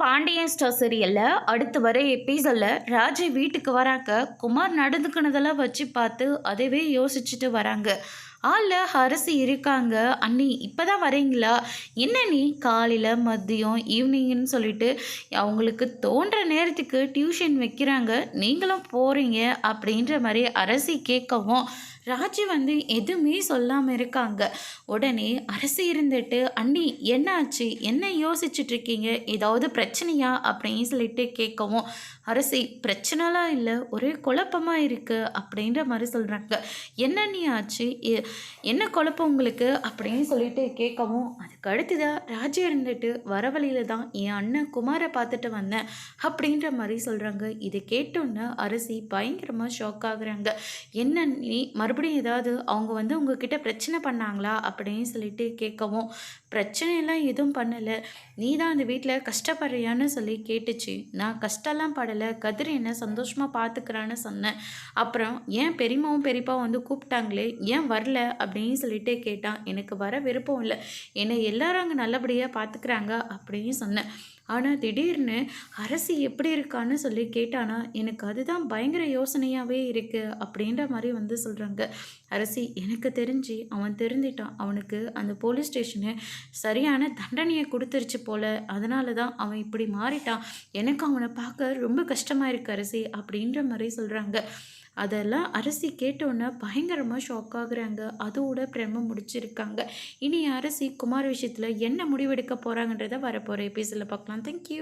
Pandian star சீரியல்ல அடுத்து வர எபிசோட்ல ராஜி வீட்டுக்கு வராங்க. குமார் நடந்துக்கினதெல்லாம் வச்சு பார்த்து அதவே யோசிச்சுட்டு வராங்க. ஆளில் அரசு இருக்காங்க. அண்ணி இப்போ தான் வரீங்களா? என்ன நீ காலையில் மதியம் ஈவினிங்னு சொல்லிட்டு அவங்களுக்கு தோன்ற நேரத்துக்கு டியூஷன் வைக்கிறாங்க, நீங்களும் போகிறீங்க அப்படின்ற மாதிரி அரசி கேட்கவும் ராஜி எதுவுமே சொல்லாமல் இருக்காங்க. உடனே அரசி இருந்துட்டு, அண்ணி என்னாச்சு, என்ன யோசிச்சுட்டு இருக்கீங்க, ஏதாவது பிரச்சனையா அப்படின்னு சொல்லிட்டு கேட்கவும் அரசி பிரச்சனைலாம் இல்லை, ஒரே குழப்பமாக இருக்குது அப்படின்ற மாதிரி சொல்கிறாங்க. என்ன நீ ஆச்சு, என்ன குழப்பம் உங்களுக்கு அப்படின்னு சொல்லிட்டு கேட்கவும் அதுக்கு அடுத்ததாக ராஜி இருந்துட்டு, வர வழியில் தான் என் அண்ணன் குமாரை பார்த்துட்டு வந்தேன் அப்படின்ற மாதிரி சொல்கிறாங்க. இதை கேட்டோன்னே அரசி பயங்கரமாக ஷாக் ஆகுறாங்க. என்ன நீ மறுபடியும் ஏதாவது அவங்க உங்ககிட்ட பிரச்சனை பண்ணாங்களா அப்படின்னு சொல்லிட்டு கேட்கவும், பிரச்சனையெல்லாம் எதுவும் பண்ணலை, நீ தான் அந்த வீட்டில் கஷ்டப்படுறியான்னு சொல்லி கேட்டுச்சு. நான் கஷ்டம்லாம் படலை, கதிர் என்ன சந்தோஷமாக பார்த்துக்கிறான்னு சொன்னேன். அப்புறம் ஏன் பெரியம்மாவும் பெரியப்பாவும் கூப்பிட்டாங்களே, ஏன் வரல அப்படின்னு சொல்லிட்டு கேட்டான். எனக்கு வர விருப்பம் இல்லை, என்னை எல்லாரும் அங்கே நல்லபடியாக பார்த்துக்கிறாங்க அப்படின்னு சொன்னேன். ஆனால் திடீர்னு அரசி எப்படி இருக்கான்னு சொல்லி கேட்டானா, எனக்கு அதுதான் பயங்கர யோசனையாகவே இருக்குது அப்படின்ற மாதிரி சொல்கிறாங்க. அரசி எனக்கு தெரிஞ்சு அவன் தெரிஞ்சிட்டான், அவனுக்கு அந்த போலீஸ் ஸ்டேஷனு சரியான தண்டனையை கொடுத்துருச்சு போல், அதனால தான் அவன் இப்படி மாறிட்டான், எனக்கு அவனை பார்க்க ரொம்ப கஷ்டமாக இருக்கு அரசி அப்படின்ற மாதிரி சொல்கிறாங்க. அதெல்லாம் அரசி கேட்டோன்னே பயங்கரமாக ஷாக் ஆகுறாங்க. அதோட பிரம்ம முடிச்சிருக்காங்க. இனி அரசி குமார் விஷயத்தில் என்ன முடிவெடுக்க போகிறாங்கன்றத வரப்போகிற எபிசோடில் பார்க்கலாம். தேங்க்யூ.